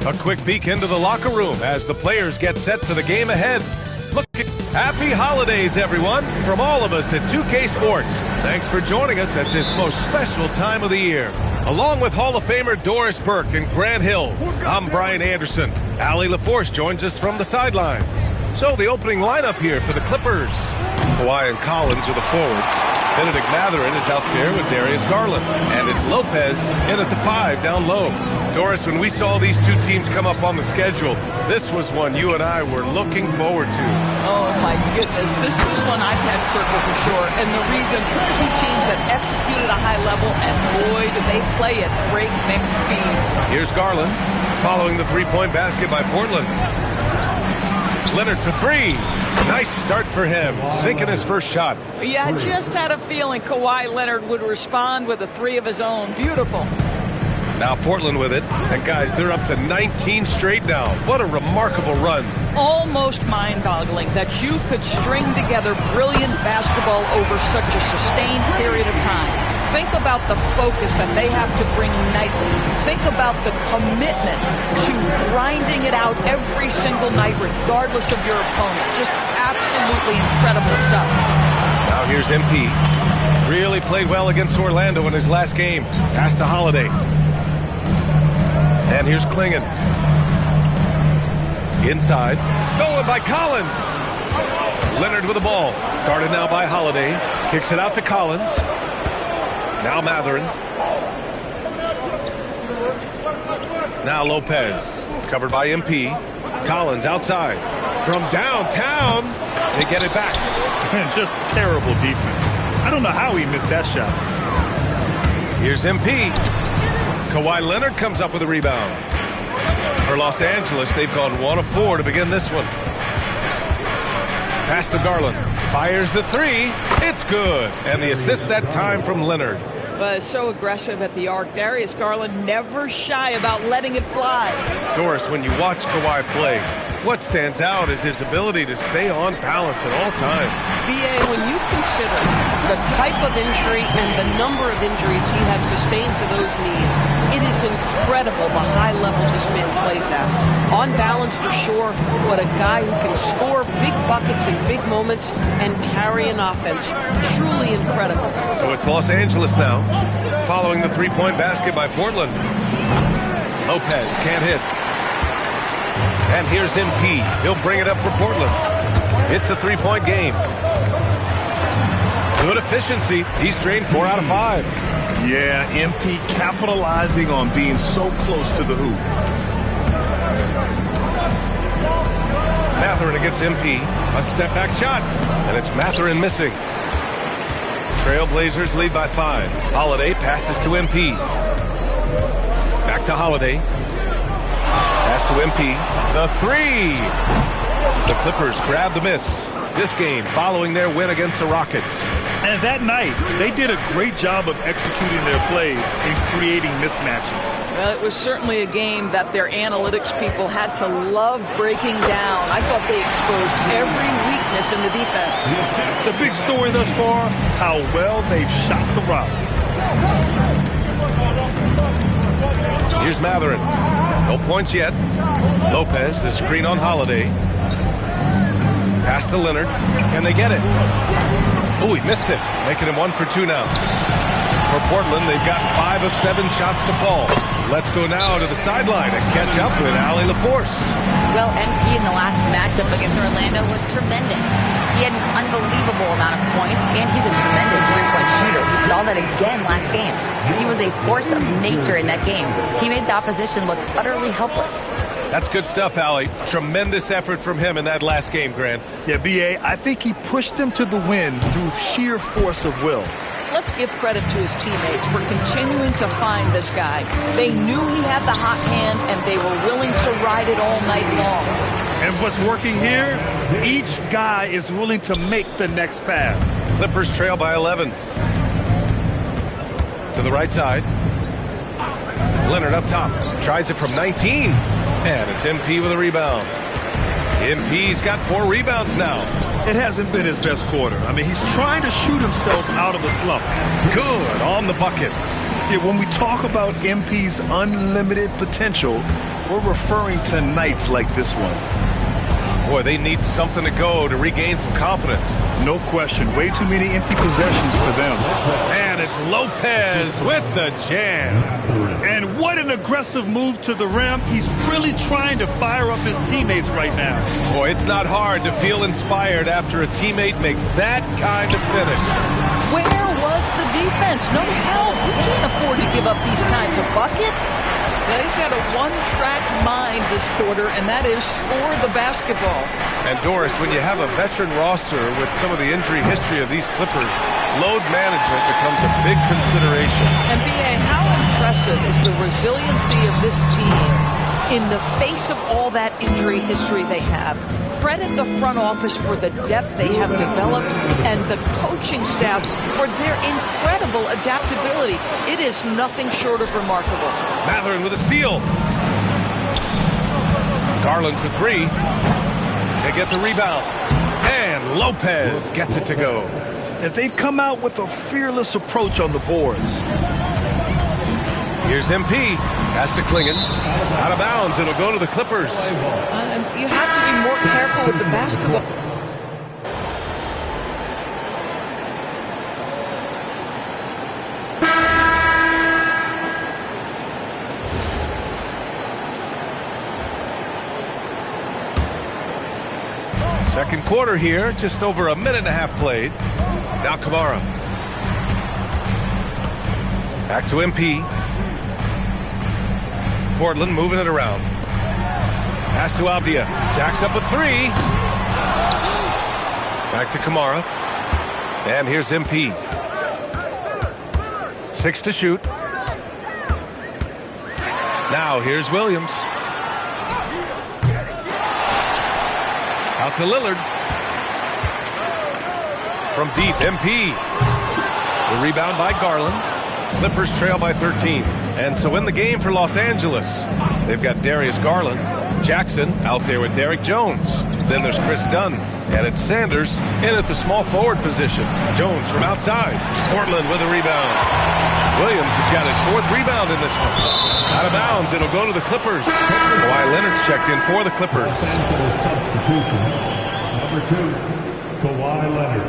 A quick peek into the locker room as the players get set for the game ahead. Look, happy holidays, everyone, from all of us at 2K Sports. Thanks for joining us at this most special time of the year. Along with Hall of Famer Doris Burke and Grant Hill, I'm Brian Anderson. Allie LaForce joins us from the sidelines. So the opening lineup here for the Clippers. Kawhi and Collins are the forwards. Benedict Mathurin is out there with Darius Garland. And it's Lopez in at the 5 down low. Doris, when we saw these two teams come up on the schedule, this was one you and I were looking forward to. Oh, my goodness. This was one I've had circled for sure. And the reason, two teams that executed a high level, and boy, did they play at breakneck speed. Here's Garland following the three-point basket by Portland. Leonard for three. Nice start for him, sinking his first shot. Yeah, I just had a feeling Kawhi Leonard would respond with a three of his own. Beautiful. Now Portland with it. And guys, they're up to 19 straight now. What a remarkable run. Almost mind-boggling that you could string together brilliant basketball over such a sustained period of time. Think about the focus that they have to bring nightly. Think about the commitment to grinding it out every single night, regardless of your opponent. Just absolutely incredible stuff. Now here's MP. Really played well against Orlando in his last game. Pass to Holiday. And here's Klingon. Inside. Stolen by Collins. Leonard with the ball. Guarded now by Holiday. Kicks it out to Collins. Now Mathurin. Now Lopez. Covered by MP. Collins outside. From downtown. They get it back. Just terrible defense. I don't know how he missed that shot. Here's MP. Kawhi Leonard comes up with a rebound. For Los Angeles, they've gone 1 of 4 to begin this one. Pass to Garland. Fires the three. It's good. And the assist that time from Leonard. But so aggressive at the arc. Darius Garland never shy about letting it fly. Doris, when you watch Kawhi play, what stands out is his ability to stay on balance at all times. B.A., when you consider the type of injury and the number of injuries he has sustained to those knees, it is incredible the high level this man plays at. On balance for sure, but a guy who can score big buckets in big moments and carry an offense. Truly incredible. So it's Los Angeles now, following the three-point basket by Portland. Lopez can't hit. And here's MP. He'll bring it up for Portland. It's a three-point game. Good efficiency. He's drained 4 out of 5. Yeah, MP capitalizing on being so close to the hoop. Mathurin against MP. A step-back shot. And it's Mathurin missing. Trailblazers lead by 5. Holiday passes to MP. Back to Holiday. Pass to MP. The three. The Clippers grab the miss. This game following their win against the Rockets. And that night, they did a great job of executing their plays and creating mismatches. Well, it was certainly a game that their analytics people had to love breaking down. I thought they exposed every weakness in the defense. The big story thus far, how well they've shot the rock. Here's Mathurin. No points yet. Lopez, the screen on Holiday. Pass to Leonard. Can they get it? Oh, he missed it. Making him 1 for 2 now. For Portland, they've got 5 of 7 shots to fall. Let's go now to the sideline and catch up with Allie LaForce. Well, MP in the last matchup against Orlando was tremendous. He had an unbelievable amount of points, and he's a tremendous three-point shooter. We saw that again last game. He was a force of nature in that game. He made the opposition look utterly helpless. That's good stuff, Allie. Tremendous effort from him in that last game, Grant. Yeah, B.A., I think he pushed them to the win through sheer force of will. Let's give credit to his teammates for continuing to find this guy. They knew he had the hot hand, and they were willing to ride it all night long. And what's working here? Each guy is willing to make the next pass. Clippers trail by 11. To the right side. Leonard up top. Tries it from 19. And it's MP with a rebound. MP's got 4 rebounds now. It hasn't been his best quarter. I mean, he's trying to shoot himself out of a slump. Good on the bucket. Yeah, when we talk about MP's unlimited potential, we're referring to nights like this one. Boy, they need something to go to regain some confidence. No question. Way too many empty possessions for them. And it's Lopez with the jam. And what an aggressive move to the rim. He's really trying to fire up his teammates right now. Boy, it's not hard to feel inspired after a teammate makes that kind of finish. Where was the defense? No help. We can't afford to give up these kinds of buckets. He's had a one-track mind this quarter, and that is score the basketball. And Doris, when you have a veteran roster with some of the injury history of these Clippers, load management becomes a big consideration. And B.A., how impressive is the resiliency of this team in the face of all that injury history they have. Credit the front office for the depth they have developed and the coaching staff for their incredible adaptability. It is nothing short of remarkable. Matherin with a steal. Garland for three. They get the rebound. And Lopez gets it to go. And they've come out with a fearless approach on the boards. Here's MP. Has to Klingon. Out of bounds. It'll go to the Clippers. And you have to be more careful with the basketball. Second quarter here. Just over a minute and a half played. Now Kamara. Back to MP. Portland moving it around. Pass to Avdia. Jacks up a three. Back to Kamara. And here's MP. 6 to shoot. Now here's Williams. Out to Lillard. From deep, MP. The rebound by Garland. Clippers trail by 13. And so in the game for Los Angeles, they've got Darius Garland, Jackson out there with Derek Jones. Then there's Chris Dunn, and it's Sanders in at the small forward position. Jones from outside. Portland with a rebound. Williams has got his 4th rebound in this one. Out of bounds, it'll go to the Clippers. Kawhi Leonard's checked in for the Clippers. Number 2, Kawhi Leonard.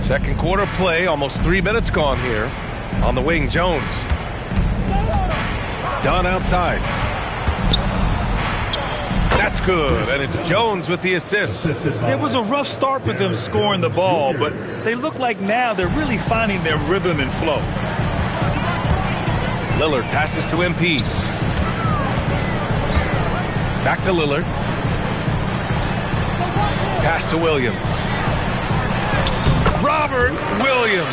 Second quarter play, almost 3 minutes gone here. On the wing, Jones. Dunn outside. That's good, and it's Jones with the assist. It was a rough start for them scoring the ball, but they look like now they're really finding their rhythm and flow. Lillard passes to MP. Back to Lillard. Pass to Williams. Robert Williams.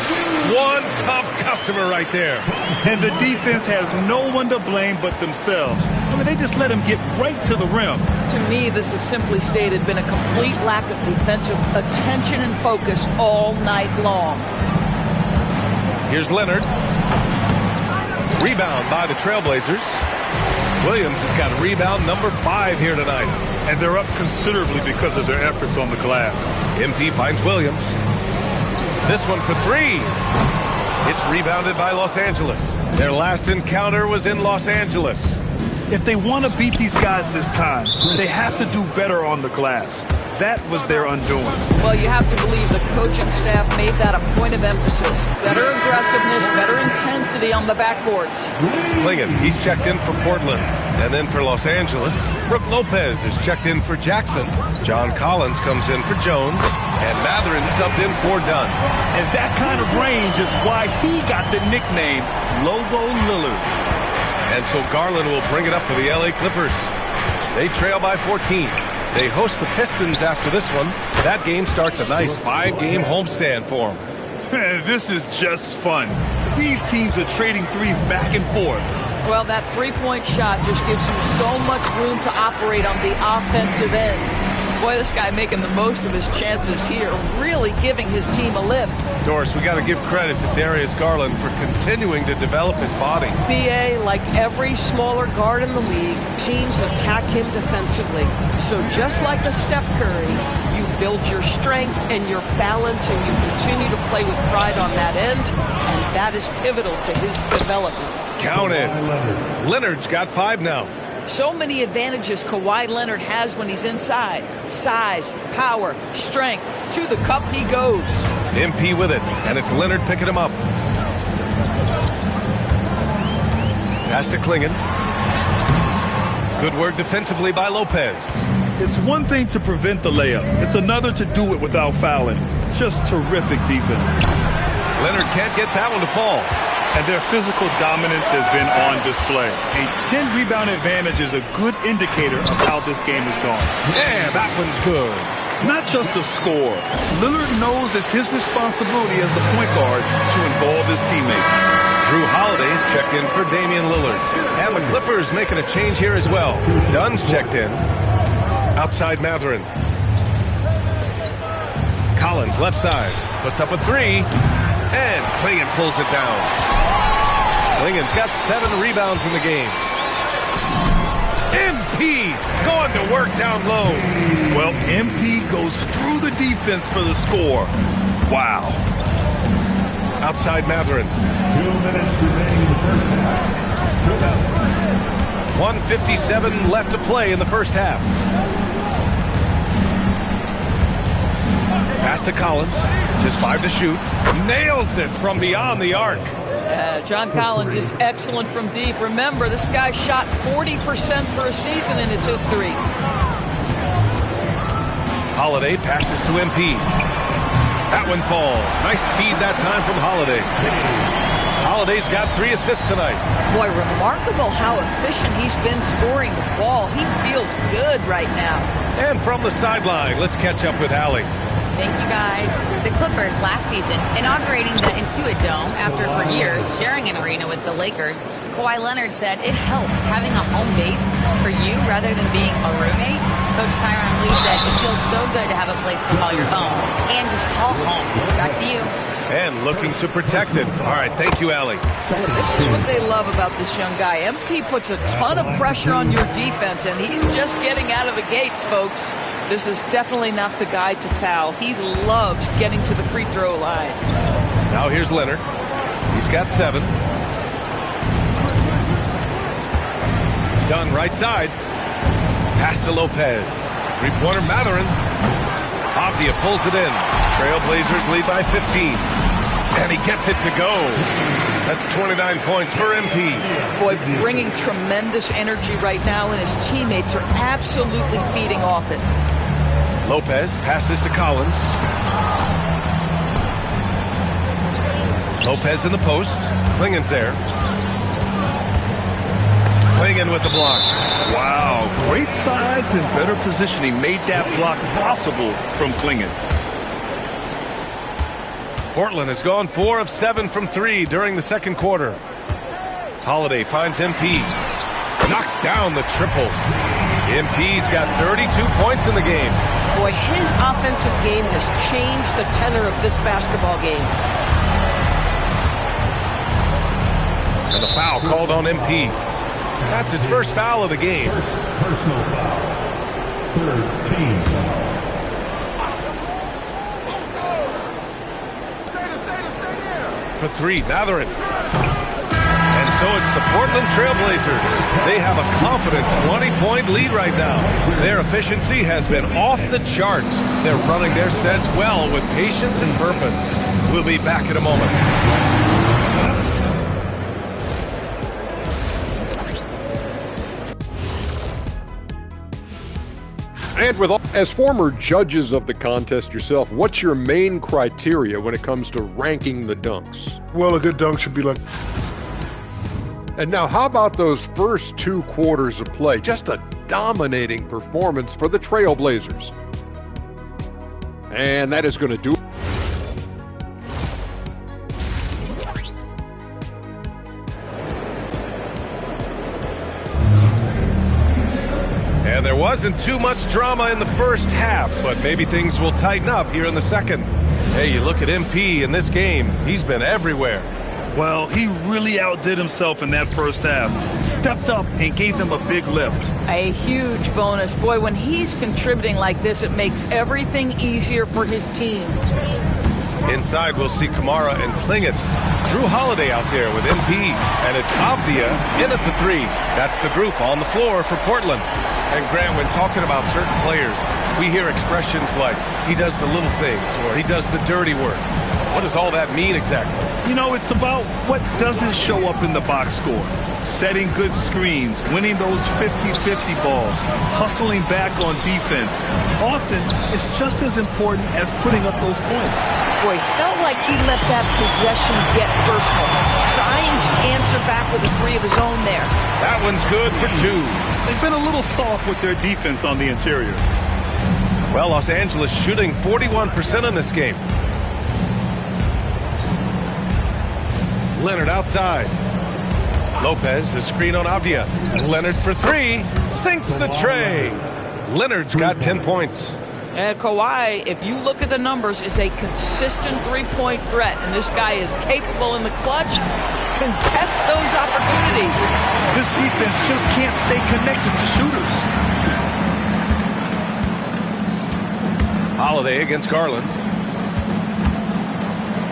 One tough customer right there. And the defense has no one to blame but themselves. I mean, they just let him get right to the rim. To me, this has simply stated been a complete lack of defensive attention and focus all night long. Here's Leonard. Rebound by the Trailblazers. Williams has got rebound number 5 here tonight. And they're up considerably because of their efforts on the glass. MP finds Williams. This one for 3. It's rebounded by Los Angeles. Their last encounter was in Los Angeles. If they want to beat these guys this time, they have to do better on the glass. That was their undoing. Well, you have to believe the coaching staff made that a point of emphasis. Better aggressiveness, better intensity on the backboards. Klingon, he's checked in for Portland. And then for Los Angeles, Brook Lopez is checked in for Jackson. John Collins comes in for Jones. And Matherin subbed in for Dunn. And that kind of range is why he got the nickname Logo Lillard. And so Garland will bring it up for the LA Clippers. They trail by 14. They host the Pistons after this one. That game starts a nice 5-game homestand for them. This is just fun. These teams are trading threes back and forth. Well, that three-point shot just gives you so much room to operate on the offensive end. Boy, this guy making the most of his chances here, really giving his team a lift. Doris, we got to give credit to Darius Garland for continuing to develop his body. B.A., like every smaller guard in the league, teams attack him defensively. So just like a Steph Curry, you build your strength and your balance, and you continue to play with pride on that end, and that is pivotal to his development. Count it. Leonard's got 5 now. So many advantages Kawhi Leonard has when he's inside. Size, power, strength. To the cup he goes. MP with it, and it's Leonard picking him up. Pass to Klingon. Good work defensively by Lopez. It's one thing to prevent the layup. It's another to do it without fouling. Just terrific defense. Leonard can't get that one to fall. And their physical dominance has been on display. A 10-rebound advantage is a good indicator of how this game is going. Yeah, that one's good. Not just a score. Lillard knows it's his responsibility as the point guard to involve his teammates. Drew Holiday's checked in for Damian Lillard. And the Clippers making a change here as well. Dunn's checked in. Outside Mathurin. Collins left side. Puts up a 3. And Klingon pulls it down. Klingon's got 7 rebounds in the game. MP going to work down low. Well, MP goes through the defense for the score. Wow. Outside Mathurin. 2 minutes remaining in the first half. 1:57 left to play in the first half. Pass to Collins. Just 5 to shoot. Nails it from beyond the arc. John Collins is excellent from deep. Remember, this guy shot 40% for a season in his history. Holiday passes to MP. That one falls. Nice feed that time from Holiday. Holiday's got 3 assists tonight. Boy, remarkable how efficient he's been scoring the ball. He feels good right now. And from the sideline, let's catch up with Allie. Thank you, guys. The Clippers last season, inaugurating the Intuit Dome after for years sharing an arena with the Lakers, Kawhi Leonard said it helps having a home base for you rather than being a roommate. Coach Tyronn Lue said it feels so good to have a place to call your own and just call home. Back to you. And looking to protect it. All right, thank you, Allie. This is what they love about this young guy. MP puts a ton of pressure on your defense, and he's just getting out of the gates, folks. This is definitely not the guy to foul. He loves getting to the free throw line. Now here's Leonard. He's got 7. Dunn right side. Pass to Lopez. 3-pointer Mathurin. Avdia pulls it in. Trailblazers lead by 15. And he gets it to go. That's 29 points for MP. Boy, bringing tremendous energy right now, and his teammates are absolutely feeding off it. Lopez passes to Collins. Lopez in the post. Klingon's there. Klingon with the block. Wow, great size and better positioning made that block possible from Klingon. Portland has gone 4 of 7 from 3 during the second quarter. Holiday finds MP. Knocks down the triple. MP's got 32 points in the game. Boy, his offensive game has changed the tenor of this basketball game. And the foul called on MP. That's his first foul of the game. Personal foul. 3rd team foul. For 3, Mathurin. And so it's the Portland Trailblazers. They have a confident 20-point lead right now. Their efficiency has been off the charts. They're running their sets well with patience and purpose. We'll be back in a moment. And as former judges of the contest yourself, what's your main criteria when it comes to ranking the dunks? Well, a good dunk should be like... And now, how about those first 2 quarters of play? Just a dominating performance for the Trailblazers. And that is going to do it. And there wasn't too much drama in the first half, but maybe things will tighten up here in the second. Hey, you look at MP in this game, he's been everywhere. Well, he really outdid himself in that first half. Stepped up and gave them a big lift. A huge bonus. Boy, when he's contributing like this, it makes everything easier for his team. Inside, we'll see Kamara and Klingon. Drew Holiday out there with MP, and it's Abdia in at the 3. That's the group on the floor for Portland. And Grant, when talking about certain players, we hear expressions like, he does the little things, or he does the dirty work. What does all that mean exactly? You know, it's about what doesn't show up in the box score. Setting good screens, winning those 50-50 balls, hustling back on defense. Often, it's just as important as putting up those points. Boy, felt like he let that possession get personal, trying to answer back with a 3 of his own there. That one's good for 2. They've been a little soft with their defense on the interior. Well, Los Angeles shooting 41% in this game. Leonard outside. Lopez, the screen on Avdia. Leonard for 3. Sinks the tray. Leonard's got 10 points. And Kawhi, if you look at the numbers, is a consistent three-point threat. And this guy is capable in the clutch. Contest those opportunities. This defense just can't stay connected to shooters. Holiday against Garland.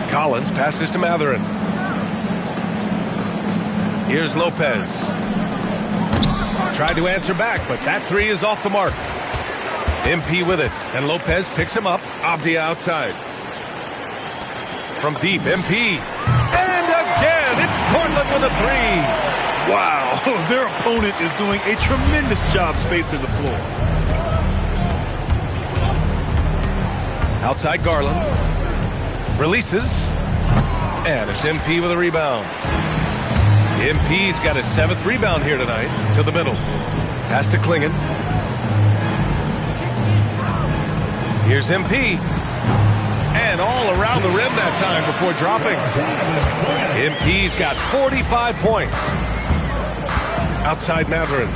Collins passes to Matherin. Here's Lopez. Tried to answer back, but that 3 is off the mark. MP with it, and Lopez picks him up. Abdia outside. From deep, MP. And again, it's Portland with a 3. Wow, their opponent is doing a tremendous job spacing the floor. Outside Garland. Releases. And it's MP with a rebound. MP's got his 7th rebound here tonight. To the middle. Pass to Klingon. Here's MP. And all around the rim that time before dropping. MP's got 45 points. Outside Matherin.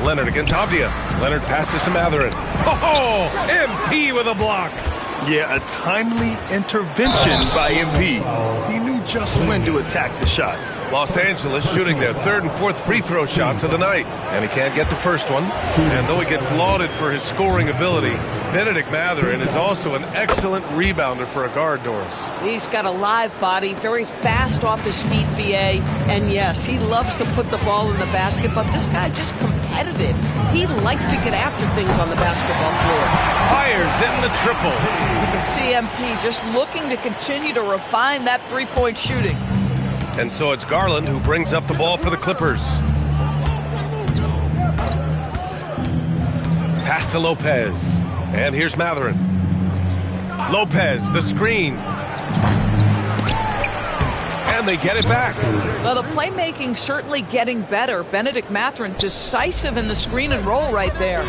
Leonard against Abdia. Leonard passes to Matherin. Oh, MP with a block. Yeah, a timely intervention by MP. He knew just when to attack the shot. Los Angeles shooting their 3rd and 4th free throw shots of the night. And he can't get the first one. And though he gets lauded for his scoring ability, Benedict Matherin is also an excellent rebounder for a guard, Doris. He's got a live body, very fast off his feet, VA. And yes, he loves to put the ball in the basket, but this guy just competitive. He likes to get after things on the basketball floor. Fires in the triple. You can see MP just looking to continue to refine that three-point shooting. And so it's Garland who brings up the ball for the Clippers. Pass to Lopez. And here's Matherin. Lopez, the screen. And they get it back. Well, the playmaking certainly getting better. Benedict Matherin decisive in the screen and roll right there.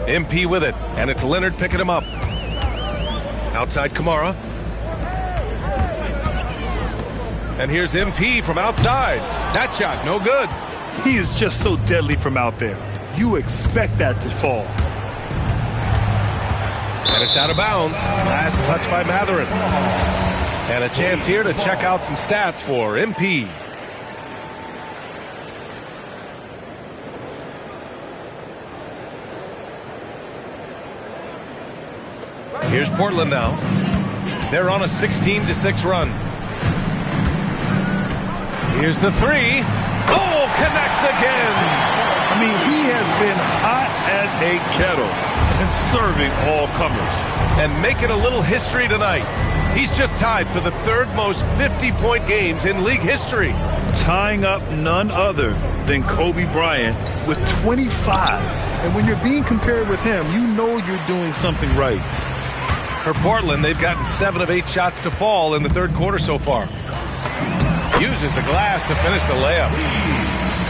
MP with it. And it's Leonard picking him up. Outside Kamara. And here's MP from outside. That shot, no good. He is just so deadly from out there. You expect that to fall. And it's out of bounds. Last touch by Matherin. And a chance here to check out some stats for MP. Here's Portland now. They're on a 16-6 run. Here's the 3. Oh, connects again. I mean, he has been hot as a kettle and serving all comers. And making a little history tonight. He's just tied for the 3rd most 50-point games in league history. Tying up none other than Kobe Bryant with 25. And when you're being compared with him, you know you're doing something right. For Portland, they've gotten 7 of 8 shots to fall in the 3rd quarter so far. Uses the glass to finish the layup.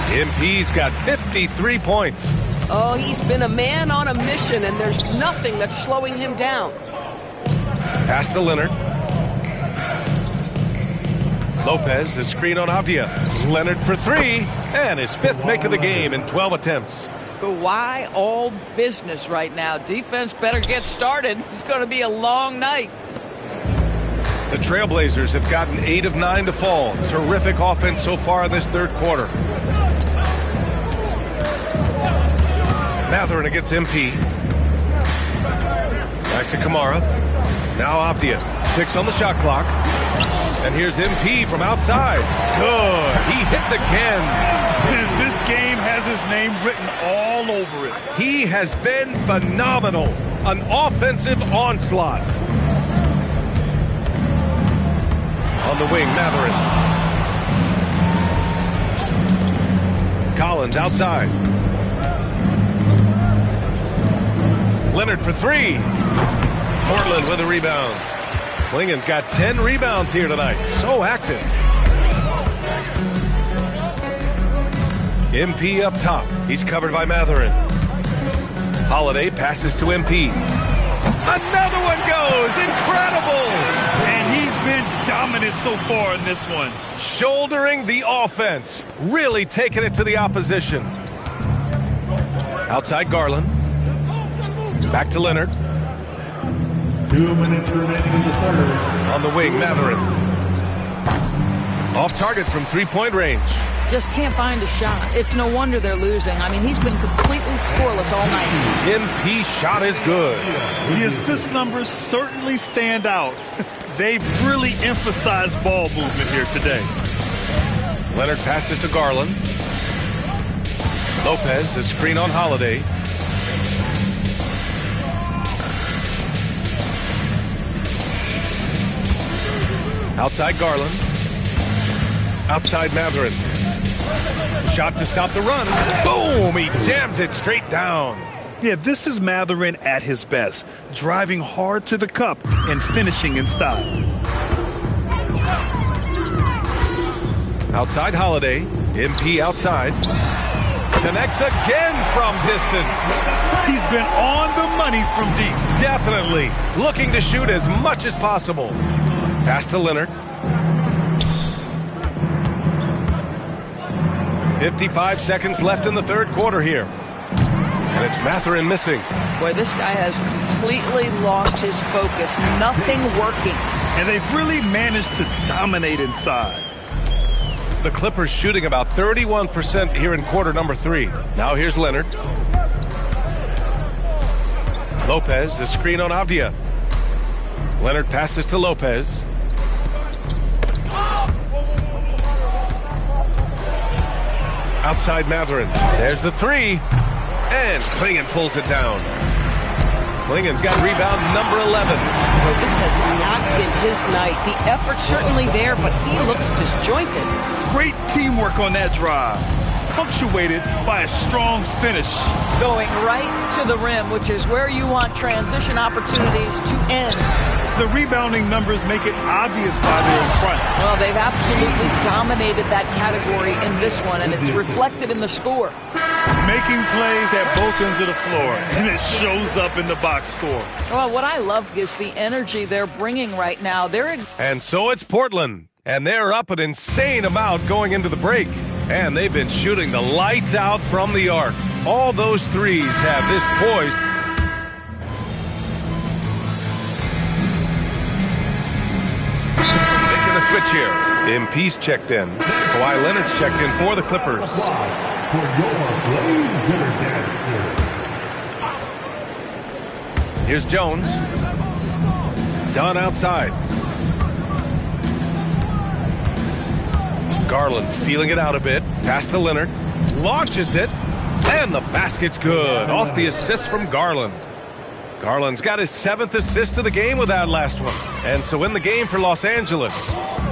MP's got 53 points. Oh, he's been a man on a mission, and there's nothing that's slowing him down. Pass to Leonard. Lopez, the screen on Abdia. Leonard for 3, and his 5th make of the game in 12 attempts. Kawhi all business right now. Defense better get started. It's going to be a long night. The Trailblazers have gotten 8 of 9 to fall. Terrific offense so far in this third quarter. Mathurin against MP. Back to Kamara. Now Avdia. 6 on the shot clock. And here's MP from outside. Good. He hits again. This game has his name written all over it. He has been phenomenal. An offensive onslaught. On the wing, Mathurin. Collins outside. Leonard for 3. Portland with a rebound. Klingen's got 10 rebounds here tonight. So active. MP up top. He's covered by Mathurin. Holiday passes to MP. Another one goes. Incredible. And he's been dominant so far in this one. Shouldering the offense. Really taking it to the opposition. Outside Garland. Back to Leonard. 2 minutes remaining in the third. On the wing, Mathurin. Off target from three-point range. Just can't find a shot. It's no wonder they're losing. I mean, he's been completely scoreless all night. MP shot is good. The assist numbers certainly stand out. They've really emphasized ball movement here today. Leonard passes to Garland. Lopez, the screen on Holiday. Outside Garland. Outside Mathurin. Shot to stop the run. Boom! He jams it straight down. Yeah, this is Mathurin at his best. Driving hard to the cup and finishing in style. Outside Holiday. MP outside. Connects again from distance. He's been on the money from deep. Definitely. Looking to shoot as much as possible. Pass to Leonard. 55 seconds left in the third quarter here. And it's Mathurin missing. Boy, this guy has completely lost his focus. Nothing working. And they've really managed to dominate inside. The Clippers shooting about 31% here in quarter number 3. Now here's Leonard. Lopez, the screen on Avdia. Leonard passes to Lopez. Outside Mathurin. There's the 3. And Klingen pulls it down. Klingen's got rebound number 11. Well, this has not been his night. The effort's certainly there, but he looks disjointed. Great teamwork on that drive. Punctuated by a strong finish. Going right to the rim, which is where you want transition opportunities to end. The rebounding numbers make it obvious why they're in front. Well, they've absolutely dominated that category in this one, and it's reflected in the score. Making plays at both ends of the floor, and it shows up in the box score. Well, what I love is the energy they're bringing right now. And so it's Portland, and they're up an insane amount going into the break. And they've been shooting the lights out from the arc. All those threes have this poised. Making a switch here. MP's checked in. Kawhi Leonard's checked in for the Clippers. For your Blazer dancer. Here's Jones. Dunn outside. Garland feeling it out a bit. Pass to Leonard. Launches it. And the basket's good. Off the assist from Garland. Garland's got his 7th assist of the game with that last one. And so in the game for Los Angeles.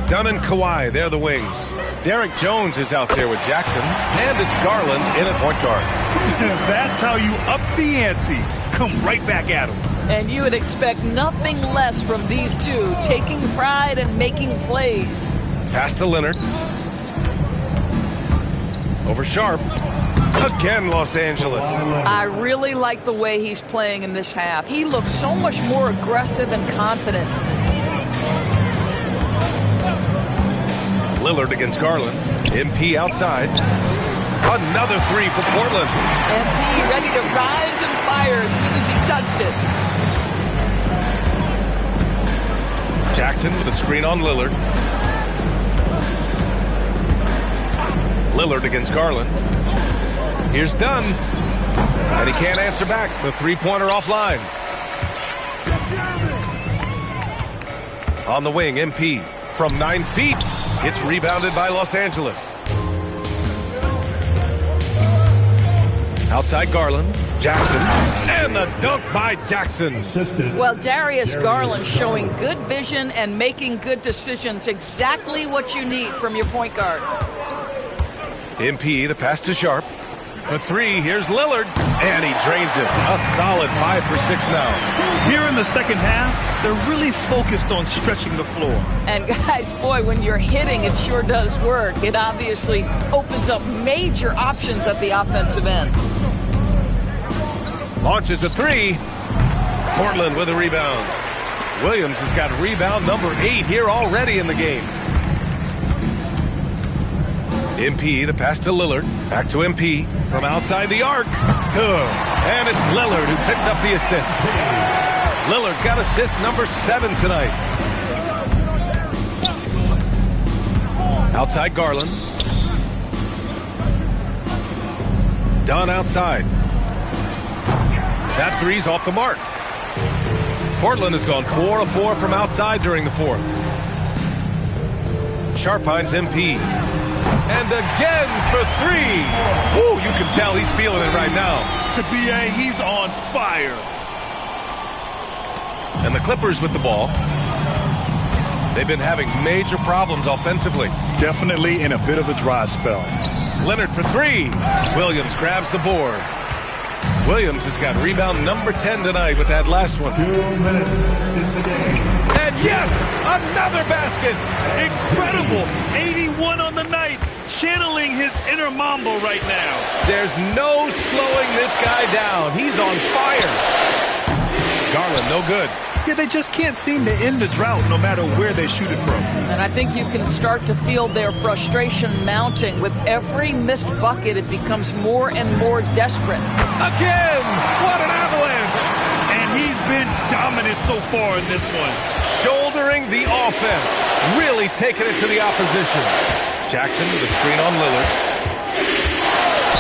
Dunn and Kawhi, they're the wings. Derek Jones is out there with Jackson. And it's Garland in at point guard. That's how you up the ante. Come right back at him. And you would expect nothing less from these two, taking pride and making plays. Pass to Leonard. Over Sharp. Again, Los Angeles. I really like the way he's playing in this half. He looks so much more aggressive and confident. Lillard against Garland. MP outside. Another three for Portland. MP ready to rise and fire as soon as he touched it. Jackson with a screen on Lillard. Lillard against Garland. Here's Dunn. And he can't answer back. The three-pointer offline. On the wing, MP from 9 feet. It's rebounded by Los Angeles. Outside Garland. Jackson. And the dunk by Jackson. Well, Darius Garland showing good vision and making good decisions. Exactly what you need from your point guard. MP, the pass to Sharp. For three, here's Lillard. And he drains it. A solid 5 for 6 now. Here in the second half, they're really focused on stretching the floor. And guys, boy, when you're hitting, it sure does work. It obviously opens up major options at the offensive end. Launches a three. Portland with a rebound. Williams has got rebound number 8 here already in the game. MP, the pass to Lillard. Back to MP from outside the arc. Good. And it's Lillard who picks up the assist. Lillard's got assist number 7 tonight. Outside Garland. Dunn outside. That three's off the mark. Portland has gone 4 of 4 from outside during the fourth. Sharp finds MP. And again for 3. Ooh, you can tell he's feeling it right now. To BA, he's on fire. And the Clippers with the ball. They've been having major problems offensively. Definitely in a bit of a dry spell. Leonard for 3. Williams grabs the board. Williams has got rebound number 10 tonight with that last one. 2 minutes in the game. And yes, another basket. Incredible. 81 on the night. Channeling his inner Mambo right now. There's no slowing this guy down. He's on fire. Garland, no good. Yeah, they just can't seem to end the drought no matter where they shoot it from. And I think you can start to feel their frustration mounting. With every missed bucket, it becomes more and more desperate. Again! What an avalanche! And he's been dominant so far in this one. Shouldering the offense. Really taking it to the opposition. Jackson with a screen on Lillard.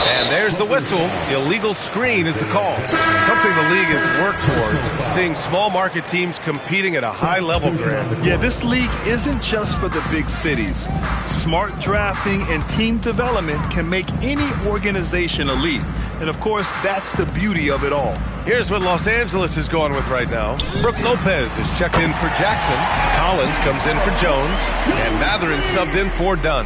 And there's the whistle. Illegal screen is the call. Something the league has worked towards, seeing small market teams competing at a high level, Grant. Yeah, this league isn't just for the big cities. Smart drafting and team development can make any organization elite. And of course, that's the beauty of it all. Here's what Los Angeles is going with right now. Brook Lopez is checked in for Jackson. Collins comes in for Jones. And Matherin subbed in for Dunn.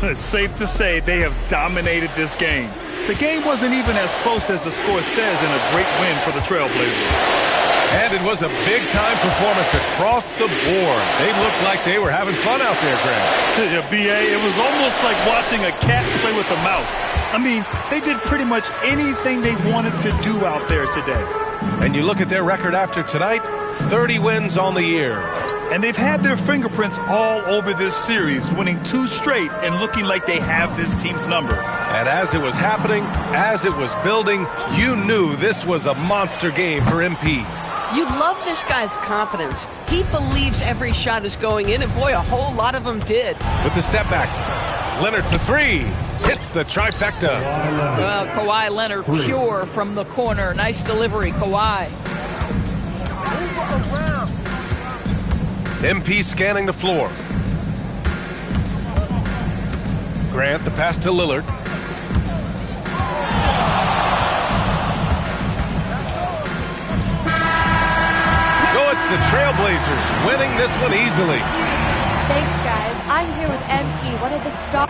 It's safe to say they have dominated this game. The game wasn't even as close as the score says, and a great win for the Trailblazers. And it was a big-time performance across the board. They looked like they were having fun out there, Grant. Yeah, B.A., it was almost like watching a cat play with a mouse. I mean, they did pretty much anything they wanted to do out there today. And you look at their record after tonight, 30 wins on the year. And they've had their fingerprints all over this series, winning 2 straight and looking like they have this team's number. And as it was happening, as it was building, you knew this was a monster game for MP. You love this guy's confidence. He believes every shot is going in, and boy, a whole lot of them did. With the step back, Leonard for 3. Hits the trifecta. Well, Kawhi Leonard pure from the corner. Nice delivery, Kawhi. MP scanning the floor. Grant, the pass to Lillard. So it's the Trailblazers winning this one easily. Thanks, guys. I'm here with MP. What did the stop?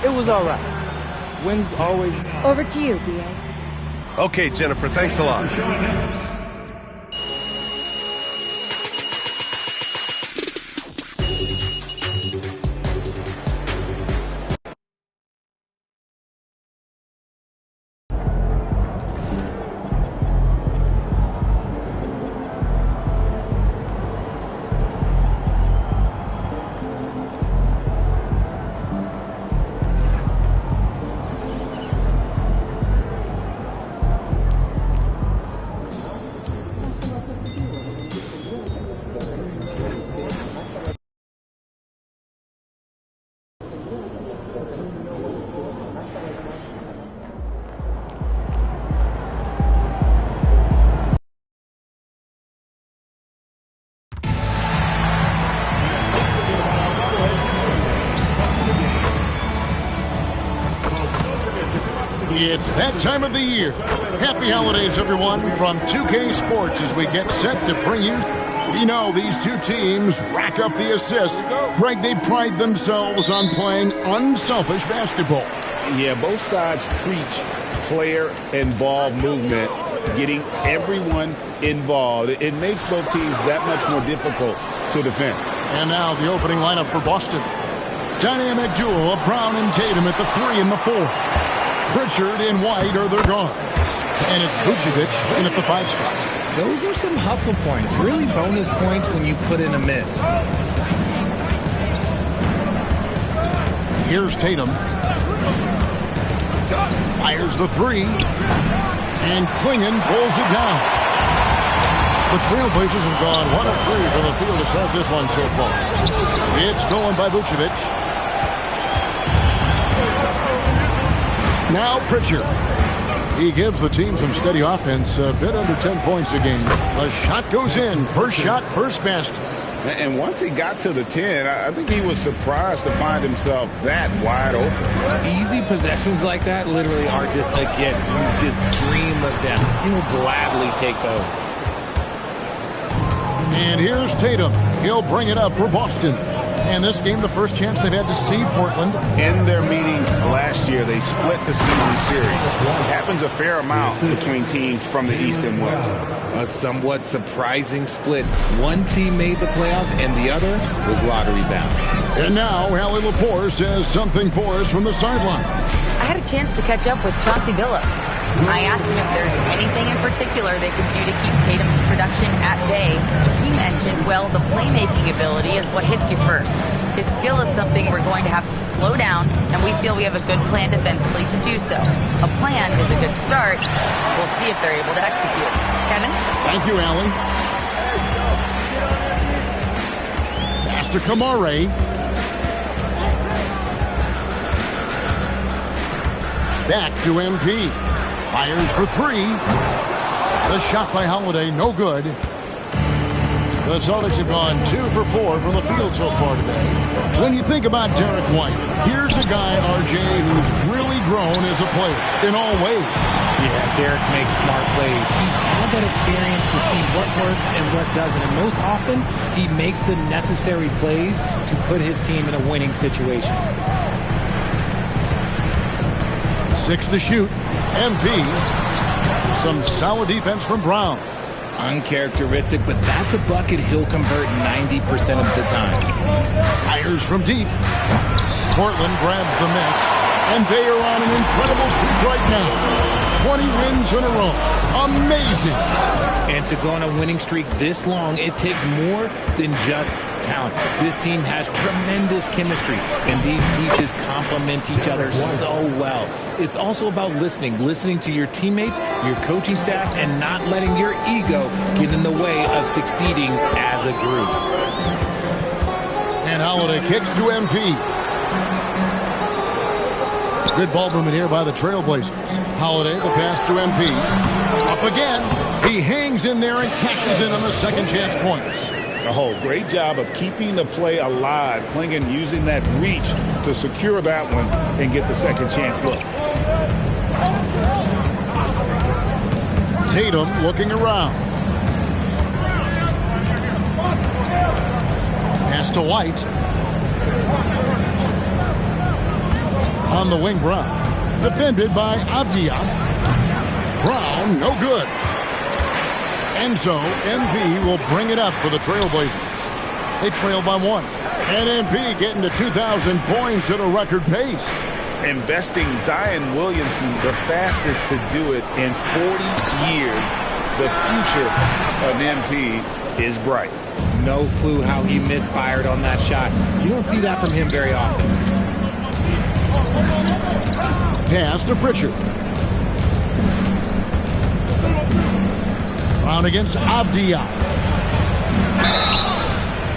It was all right. Wins always. Over to you, B.A. Okay, Jennifer, thanks a lot. It's that time of the year. Happy holidays, everyone, from 2K Sports as we get set to bring you. You know, these two teams rack up the assists. Greg, they pride themselves on playing unselfish basketball. Yeah, both sides preach player and ball movement, getting everyone involved. It makes both teams that much more difficult to defend. And now the opening lineup for Boston. Dynamic duo of Brown and Tatum at the 3 and the 4. Pritchard and White are their guards. And it's Vucevic in at the 5 spot. Those are some hustle points, really bonus points when you put in a miss. Here's Tatum. Fires the 3. And Klingon pulls it down. The Trailblazers have gone 1 of 3 from the field to start this one so far. It's stolen by Vucevic. Now Pritchard. He gives the team some steady offense, a bit under 10 points a game. The shot goes in. First shot, first basket. And once he got to the 10, I think he was surprised to find himself that wide open. Easy possessions like that literally are just a gift. You just dream of them. He'll gladly take those. And here's Tatum. He'll bring it up for Boston. And this game, the first chance they've had to see Portland. In their meetings last year, they split the season series. Happens a fair amount between teams from the East and West. A somewhat surprising split. One team made the playoffs and the other was lottery bound. And now, Allie Lepore says something for us from the sideline. I had a chance to catch up with Chauncey Billups. I asked him if there's anything in particular they could do to keep Tatum's production at bay. He mentioned, well, the playmaking ability is what hits you first. His skill is something we're going to have to slow down, and we feel we have a good plan defensively to do so. A plan is a good start. We'll see if they're able to execute. Kevin? Thank you, Allie. Pass to Kamare. Back to MP. Fires for 3. The shot by Holiday, no good. The Celtics have gone 2 for 4 from the field so far today. When you think about Derek White, here's a guy, RJ, who's really grown as a player in all ways. Yeah, Derek makes smart plays. He's had that experience to see what works and what doesn't. And most often, he makes the necessary plays to put his team in a winning situation. 6 to shoot. MP. Some solid defense from Brown. Uncharacteristic, but that's a bucket he'll convert 90% of the time. Fires from deep. Portland grabs the miss. And they are on an incredible streak right now. 20 wins in a row. Amazing. And to go on a winning streak this long, it takes more than just talent. This team has tremendous chemistry, and these pieces complement each other so well. It's also about listening to your teammates, your coaching staff, and not letting your ego get in the way of succeeding as a group. And Holiday kicks to MP. Good ball movement here by the Trailblazers. Holiday, the pass to MP. Up again. He hangs in there and cashes in on the second chance points. Oh, great job of keeping the play alive. Klingon using that reach to secure that one and get the second chance look. Tatum looking around. Pass to White. On the wing, Brown. Defended by Avdia. Brown, no good. And so, MP will bring it up for the Trailblazers. They trail by 1. And MP getting to 2,000 points at a record pace. Investing Zion Williamson, the fastest to do it in 40 years. The future of MP is bright. No clue how he misfired on that shot. You don't see that from him very often. Pass to Pritchard. Brown against Avdia.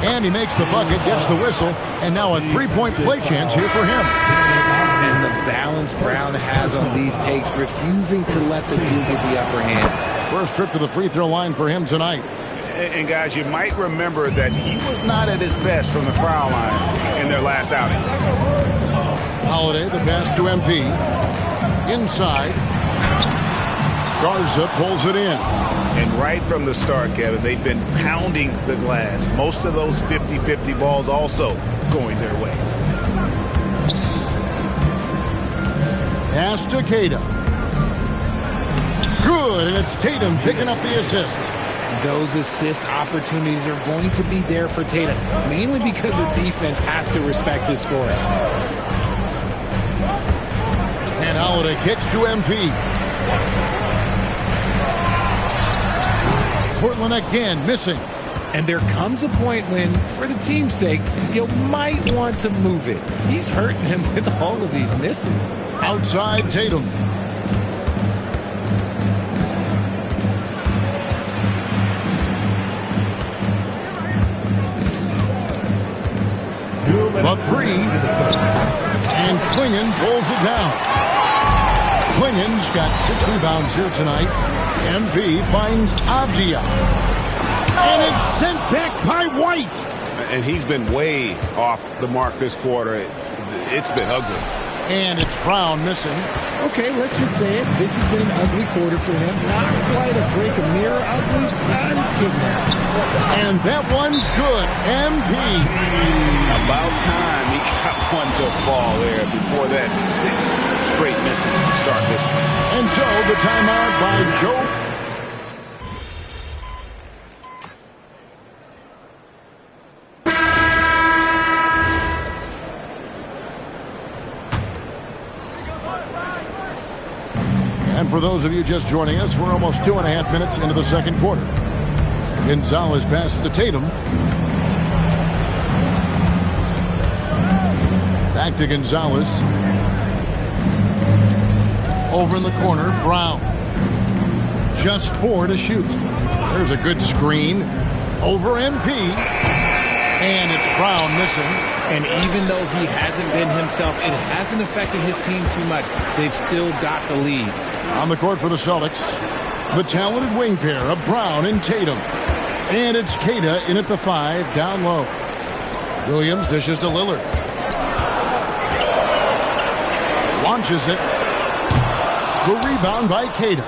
And he makes the bucket, gets the whistle, and now a three-point play chance here for him. And the balance Brown has on these takes, refusing to let the D get the upper hand. First trip to the free throw line for him tonight. And guys, you might remember that he was not at his best from the foul line in their last outing. Holiday, the pass to MP. Inside. Garza pulls it in. And right from the start, Kevin, they've been pounding the glass. Most of those 50-50 balls also going their way. Pass to Tatum. Good, and it's Tatum picking up the assist. Those assist opportunities are going to be there for Tatum, mainly because the defense has to respect his scoring. And Holiday kicks to MP. Portland again missing. And there comes a point when, for the team's sake, you might want to move it. He's hurting him with all of these misses. Outside Tatum. The three. And Klingon pulls it down. Klingon's got 6 rebounds here tonight. MP finds Avdia. And it's sent back by White. And he's been way off the mark this quarter. It's been ugly. And it's Brown missing. Okay, let's just say it. This has been an ugly quarter for him. Not quite a break a mirror ugly, but it's getting there. And that one's good. MP. About time he got one to fall there before that 6 straight misses to start this one. And so the timeout by Joe. And for those of you just joining us, we're almost 2.5 minutes into the second quarter. Gonzalez passes to Tatum. Back to Gonzalez. Over in the corner, Brown. Just 4 to shoot. There's a good screen. Over MP. And it's Brown missing. And even though he hasn't been himself, it hasn't affected his team too much. They've still got the lead. On the court for the Celtics, the talented wing pair of Brown and Tatum. And it's Queta in at the 5, down low. Williams dishes to Lillard. Launches it. The rebound by Queta.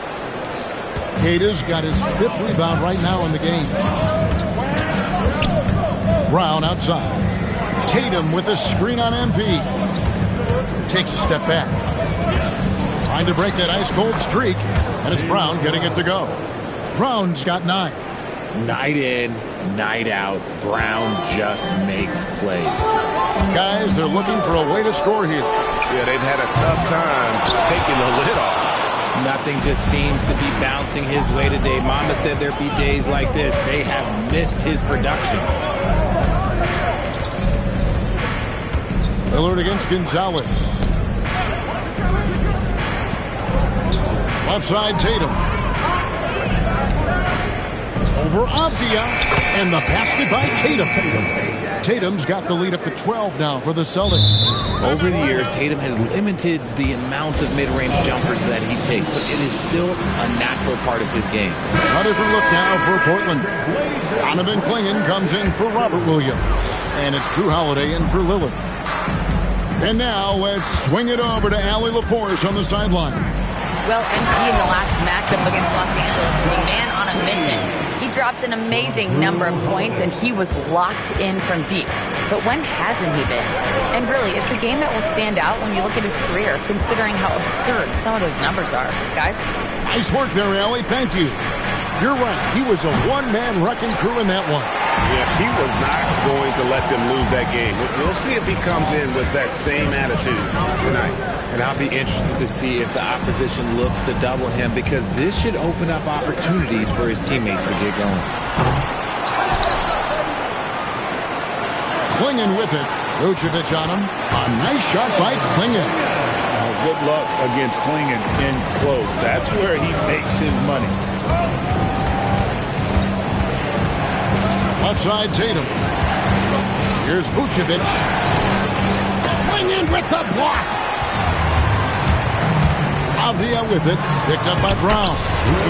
Queta's got his 5th rebound right now in the game. Brown outside. Tatum with a screen on MP. Takes a step back. Trying to break that ice-cold streak. And it's Brown getting it to go. Brown's got 9. Night in, night out, Brown just makes plays. Guys, they're looking for a way to score here. Yeah, they've had a tough time taking the lid off. Nothing just seems to be bouncing his way today. Mama said there'd be days like this. They have missed his production. Lillard against Gonzalez. Left side, Tatum. Over Avdia. And the basket by Tatum. Tatum's got the lead up to 12 now for the Celtics. Over the years, Tatum has limited the amount of mid-range jumpers that he takes, but it is still a natural part of his game. A different look now for Portland. Donovan Klingon comes in for Robert Williams. And it's Drew Holiday in for Lillard. And now let's swing it over to Allie LaForce on the sideline. Well, MP in the last matchup against Los Angeles was a man on a mission. He dropped an amazing number of points, and he was locked in from deep. But when hasn't he been? And really, it's a game that will stand out when you look at his career, considering how absurd some of those numbers are. Guys? Nice work there, Allie. Thank you. You're right. He was a one-man wrecking crew in that one. Yeah, he was not going to let them lose that game. We'll see if he comes in with that same attitude tonight. And I'll be interested to see if the opposition looks to double him, because this should open up opportunities for his teammates to get going. Klingon with it. Vucevic on him. A nice shot by Klingon. Good luck against Klingon in close. That's where he makes his money. Left side, Tatum. Here's Vucevic. Klingon with the block. Avdia with it. Picked up by Brown.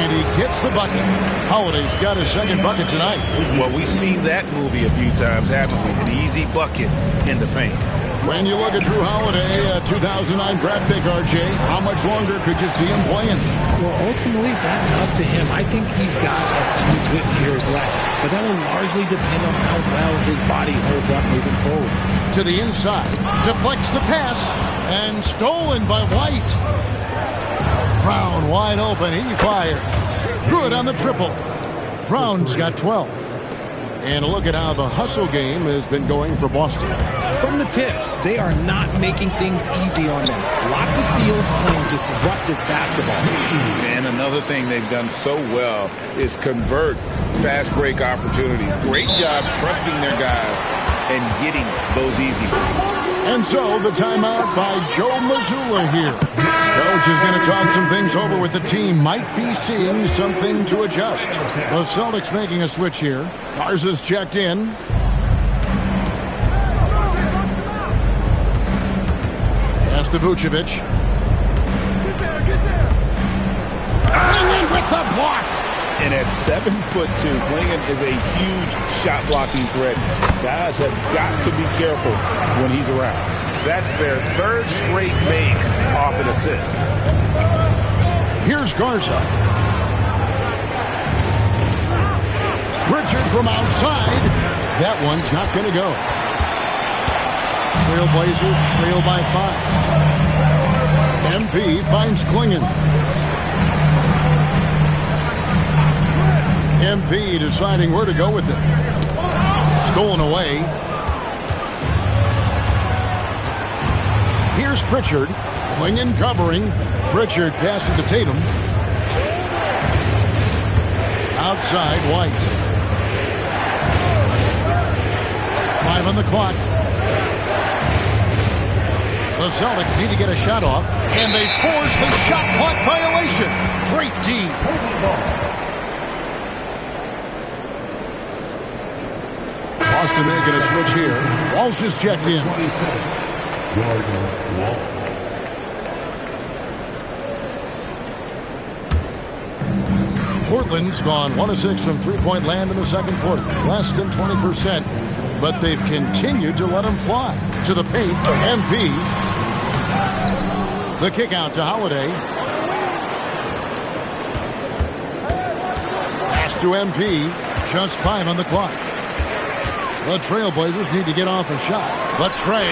And he gets the bucket. Holiday's got his second bucket tonight. Well, we've seen that movie a few times, haven't we? An easy bucket in the paint. When you look at Drew Holiday, a 2009 draft pick, RJ, how much longer could you see him playing? Well, ultimately, that's up to him. I think he's got a few good years left, but that will largely depend on how well his body holds up moving forward. To the inside, deflects the pass, and stolen by White. Brown wide open, he fires. Good on the triple. Brown's got 12. And a look at how the hustle game has been going for Boston. From the tip, they are not making things easy on them. Lots of steals, playing disruptive basketball. And another thing they've done so well is convert fast break opportunities. Great job trusting their guys and getting those easy ones. And so the timeout by Joe Mazzulla here. Coach is going to talk some things over with the team. Might be seeing something to adjust. The Celtics making a switch here. Garza's checked in. Pass to Vucevic. And then with the block. And at 7'2", Klingon is a huge shot blocking threat. Guys have got to be careful when he's around. That's their third straight make off an assist. Here's Garza. Pritchard from outside. That one's not going to go. Trailblazers trail by 5. MP finds Klingon. MP deciding where to go with it. Stolen away. Here's Pritchard. Klingon covering. Pritchard passes to Tatum. Outside, White. 5 on the clock. The Celtics need to get a shot off. And they force the shot clock violation. Great team. Boston making a switch here. Walsh is checked in. Portland's gone 1 of 6 from three-point land in the second quarter. Less than 20%. But they've continued to let them fly. To the paint, MP. The kick out to Holiday. Pass to MP. Just 5 on the clock. The Trailblazers need to get off a shot. But Trey,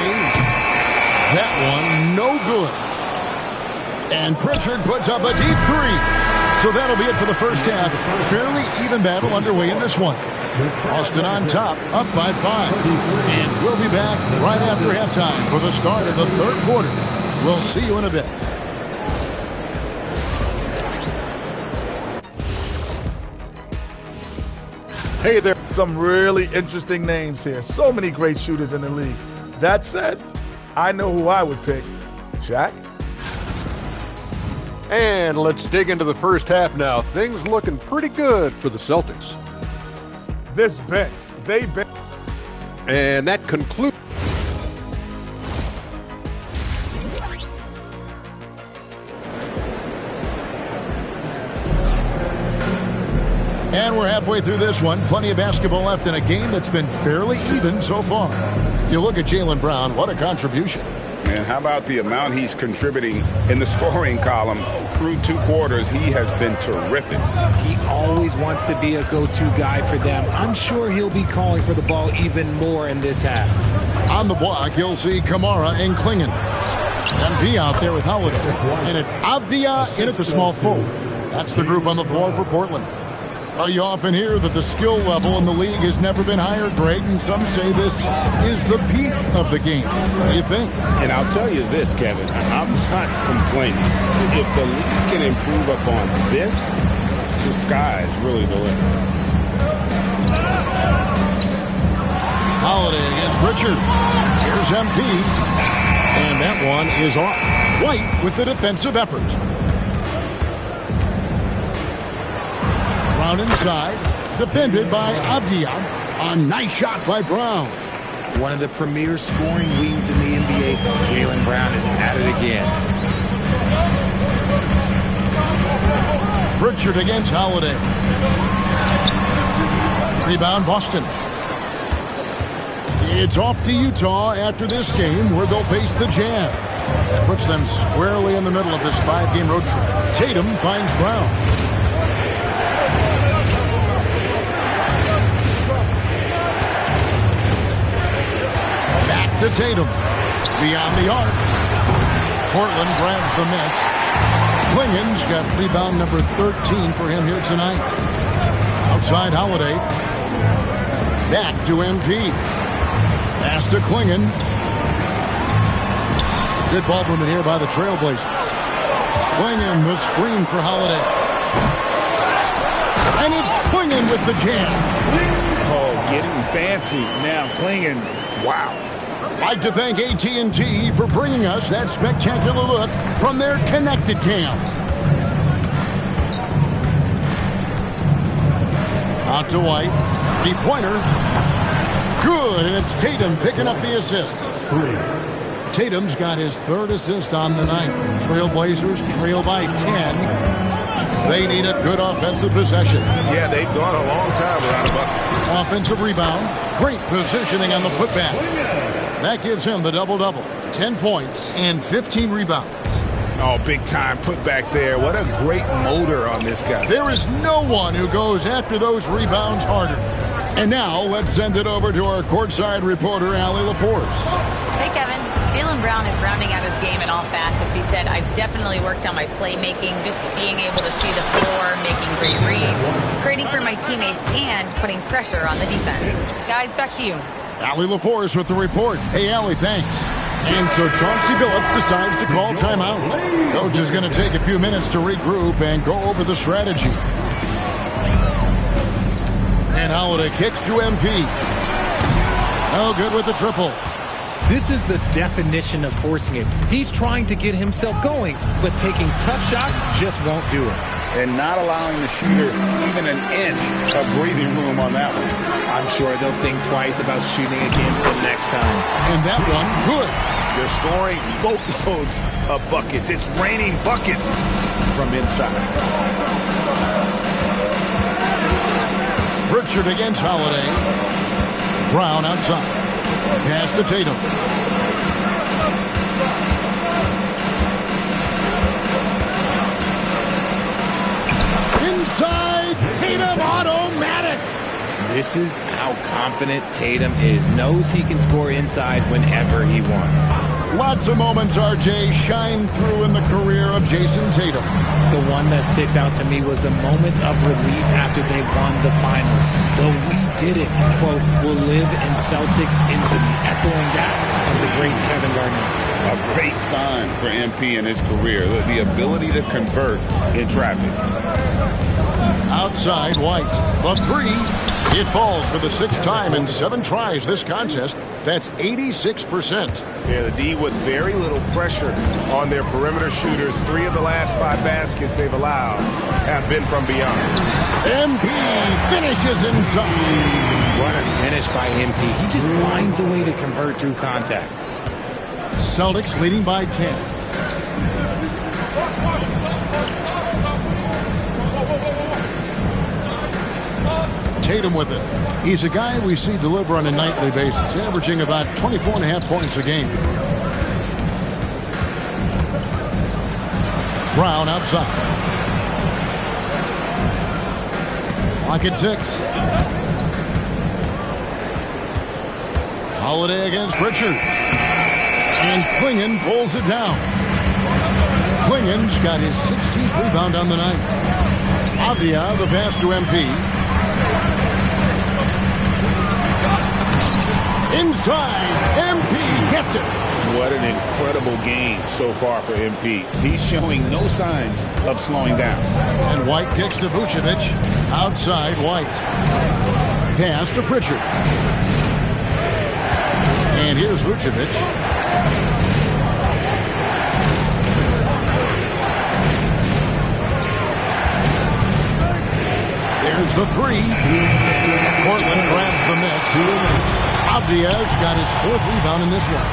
that one no good. And Pritchard puts up a deep 3. So that'll be it for the first half. Fairly even battle underway in this one. Boston on top, up by 5. And we'll be back right after halftime for the start of the third quarter. We'll see you in a bit. Hey there. Some really interesting names here. So many great shooters in the league. That said, I know who I would pick. Shaq? And let's dig into the first half now. Things looking pretty good for the Celtics. This bench, they bench. And that concludes. And we're halfway through this one. Plenty of basketball left in a game that's been fairly even so far. You look at Jaylen Brown, what a contribution. And how about the amount he's contributing in the scoring column through 2 quarters? He has been terrific. He always wants to be a go-to guy for them. I'm sure he'll be calling for the ball even more in this half. On the block, you'll see Kamara and Klingon. MP out there with Holiday. And it's Avdia in at the small forward. That's the group on the floor for Portland. You often hear that the skill level in the league has never been higher, Greg, and some say this is the peak of the game. What do you think? And I'll tell you this, Kevin, I'm not complaining. If the league can improve upon this, the sky is really the limit. Holiday against Pritchard. Here's MP. And that one is off. White with the defensive effort. Brown inside, defended by Avdia. A nice shot by Brown. One of the premier scoring wings in the NBA, Jaylen Brown is at it again. Pritchard against Holiday. Rebound Boston. It's off to Utah after this game where they'll face the Jazz. That puts them squarely in the middle of this 5-game road trip. Tatum finds Brown. Back to Tatum. Beyond the arc. Portland grabs the miss. Klingen's got rebound number 13 for him here tonight. Outside Holiday. Back to MP. Pass to Klingen. Good ball movement here by the Trailblazers. Klingen, the screen for Holiday. And it's Klingen with the jam. Oh, getting fancy. Now Klingen. Wow. I'd like to thank AT&T for bringing us that spectacular look from their connected cam. Out to White. 3-pointer. Good, and it's Tatum picking up the assist. Tatum's got his 3rd assist on the night. Trailblazers trail by 10. They need a good offensive possession. Yeah, they've gone a long time without a bucket. Offensive rebound. Great positioning on the putback. That gives him the double-double. 10 points and 15 rebounds. Oh, big time putback there. What a great motor on this guy. There is no one who goes after those rebounds harder. And now let's send it over to our courtside reporter, Allie LaForce. Hey, Kevin. Jaylen Brown is rounding out his game in all facets. He said, I've definitely worked on my playmaking, just being able to see the floor, making great reads, creating for my teammates, and putting pressure on the defense. Guys, back to you. Allie LaForce with the report. Hey, Allie, thanks. And so Chauncey Billups decides to call timeout. Coach is going to take a few minutes to regroup and go over the strategy. And Holiday kicks to MP. Oh, good with the triple. This is the definition of forcing it. He's trying to get himself going, but taking tough shots just won't do it. And not allowing the shooter even an inch of breathing room on that one. I'm sure they'll think twice about shooting against him next time. And that one, good. They're scoring boatloads of buckets. It's raining buckets from inside. Pritchard against Holiday. Brown outside. Pass to Tatum. Inside, Tatum automatic. This is how confident Tatum is. Knows he can score inside whenever he wants. Lots of moments, RJ, shine through in the career of Jason Tatum. The one that sticks out to me was the moment of relief after they won the finals. The "we did it" quote will live in Celtics infamy, echoing that of the great Kevin Garnett. A great sign for MP in his career, the ability to convert in traffic. Outside, White. The 3. It falls for the 6th time in 7 tries this contest. That's 86%. Yeah, the D with very little pressure on their perimeter shooters. 3 of the last 5 baskets they've allowed have been from beyond. MP finishes inside. What a finish by MP. He just finds a way to convert through contact. Celtics leading by 10. Tatum with it. He's a guy we see deliver on a nightly basis, averaging about 24.5 points a game. Brown outside. Clock at 6. Holiday against Pritchard. And Klingen pulls it down. Klingen's got his 16th rebound on the night. Avdia, the pass to MP. Inside, MP gets it. What an incredible game so far for MP. He's showing no signs of slowing down. And White kicks to Vucevic. Outside, White. Pass to Pritchard. And here's Vucevic. There's the 3. Portland grabs the miss. Avdia's got his 4th rebound in this one.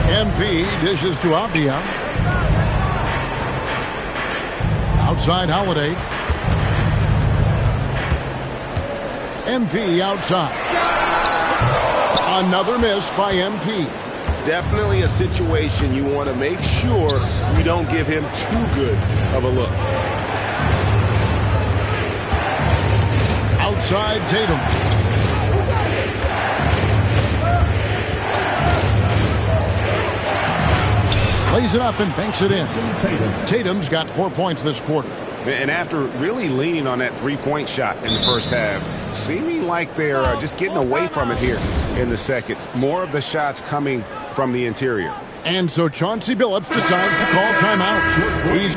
MP dishes to Avdia. Outside Holiday. MP outside. Another miss by MP. Definitely a situation you want to make sure you don't give him too good of a look. Outside Tatum. Plays it up and banks it in. Tatum's got 4 points this quarter. And after really leaning on that three-point shot in the first half, seeming like they're just getting away from it here in the second. More of the shots coming from the interior. And so Chauncey Billups decides to call timeout. He's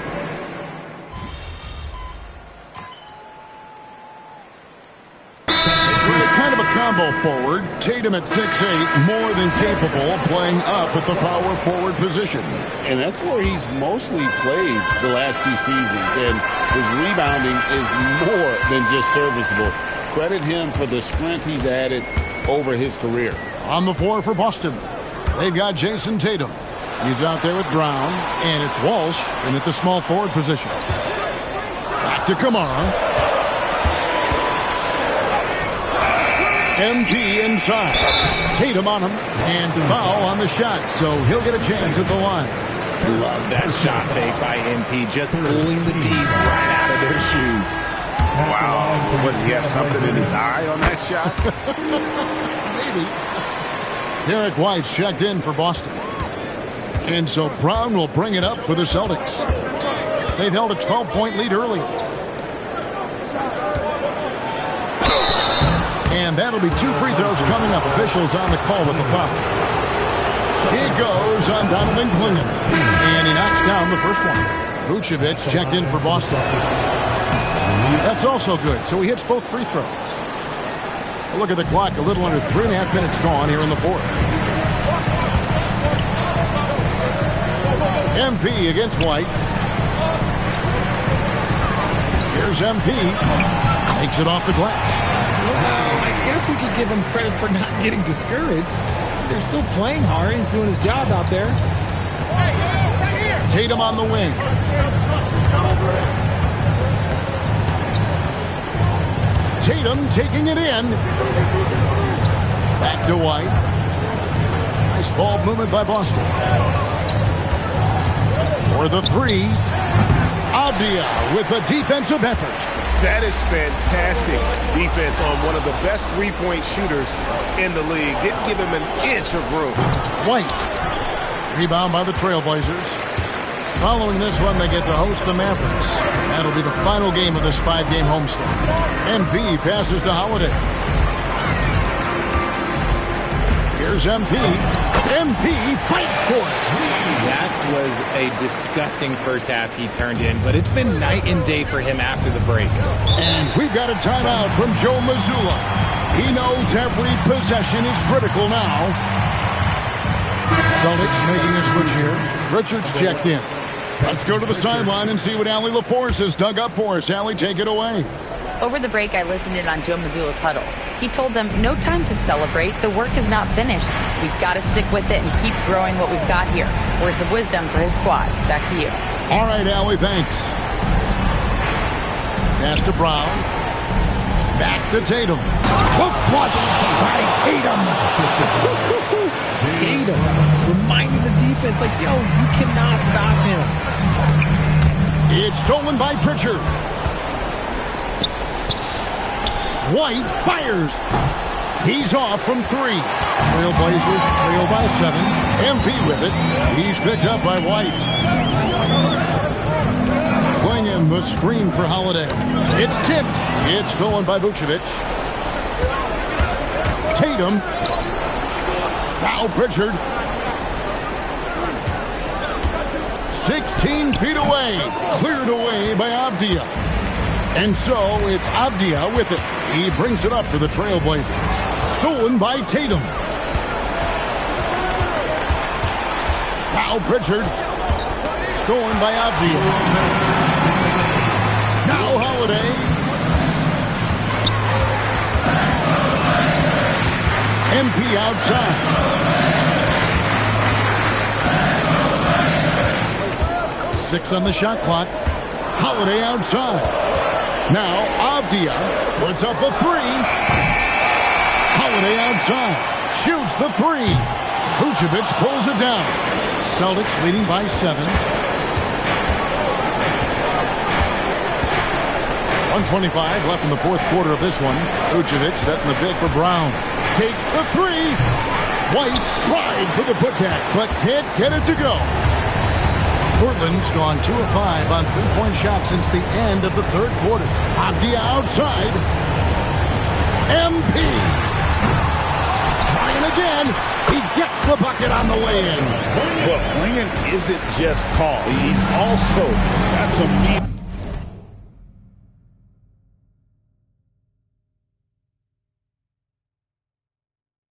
kind of a combo forward. Tatum at 6'8", more than capable of playing up at the power forward position. And that's where he's mostly played the last few seasons. And his rebounding is more than just serviceable. Credit him for the strength he's added over his career. On the floor for Boston, they've got Jason Tatum. He's out there with Brown, and it's Walsh in at the small forward position. Back to Kamara. MP inside. Tatum on him, and foul on the shot, so he'll get a chance at the line. Love that shot fake by MP, just pulling the D right out of their shoes. Wow. What, did he have something in his eye on that shot? Maybe. Derek White's checked in for Boston. And so Brown will bring it up for the Celtics. They've held a 12-point lead earlier. And that'll be 2 free throws coming up. Officials on the call with the foul. He goes on Donovan Clingan. And he knocks down the first one. Vucevic checked in for Boston. That's also good. So he hits both free throws. Look at the clock. A little under 3.5 minutes gone here in the fourth. MP against White. Here's MP. Takes it off the glass. Well, I guess we could give him credit for not getting discouraged. They're still playing hard. He's doing his job out there. Tatum on the wing. Tatum taking it in. Back to White. Nice ball movement by Boston. For the three, Avdia with a defensive effort. That is fantastic defense on one of the best three-point shooters in the league. Didn't give him an inch of room. White. Rebound by the Trailblazers. Following this one, they get to host the Mavericks. That'll be the final game of this 5-game homestand. MP passes to Holiday. Here's MP. MP fights for it. That was a disgusting first half he turned in, but it's been night and day for him after the break. And we've got a timeout from Joe Mazzulla. He knows every possession is critical now. Celtics making a switch here. Richards checked in. Let's go to the sideline and see what Allie LaForce has dug up for us. Allie, take it away. Over the break, I listened in on Joe Mazzulla's huddle. He told them, no time to celebrate. The work is not finished. We've got to stick with it and keep growing what we've got here. Words of wisdom for his squad. Back to you. All right, Allie, thanks. Pass to Brown. Back to Tatum. Flush by Tatum. Tatum reminding the defense, like, yo, you cannot stop him. It's stolen by Pritchard. White fires. He's off from 3. Trailblazers trail by 7. MP with it. He's picked up by White. Clingan the screen for Holiday. It's tipped. It's stolen by Vucevic. Tatum. Now Pritchard. 16 feet away. Cleared away by Avdia. And so it's Avdia with it. He brings it up for the Trailblazers. Stolen by Tatum. Now Pritchard. Stolen by Avdia. Now Holiday. MP outside. 6 on the shot clock. Holiday outside. Now Avdia puts up a 3. Holiday outside. shoots the three. Vucevic pulls it down. Celtics leading by 7. 1:25 left in the fourth quarter of this one. Vucevic setting the bid for Brown. Takes the three. White tried for the putback, but can't get it to go. Portland's gone 2 of 5 on three-point shots since the end of the third quarter. Avdia outside. MP. Trying again. He gets the bucket on the way in. Well, Lincoln isn't just tall. He's also got some meat.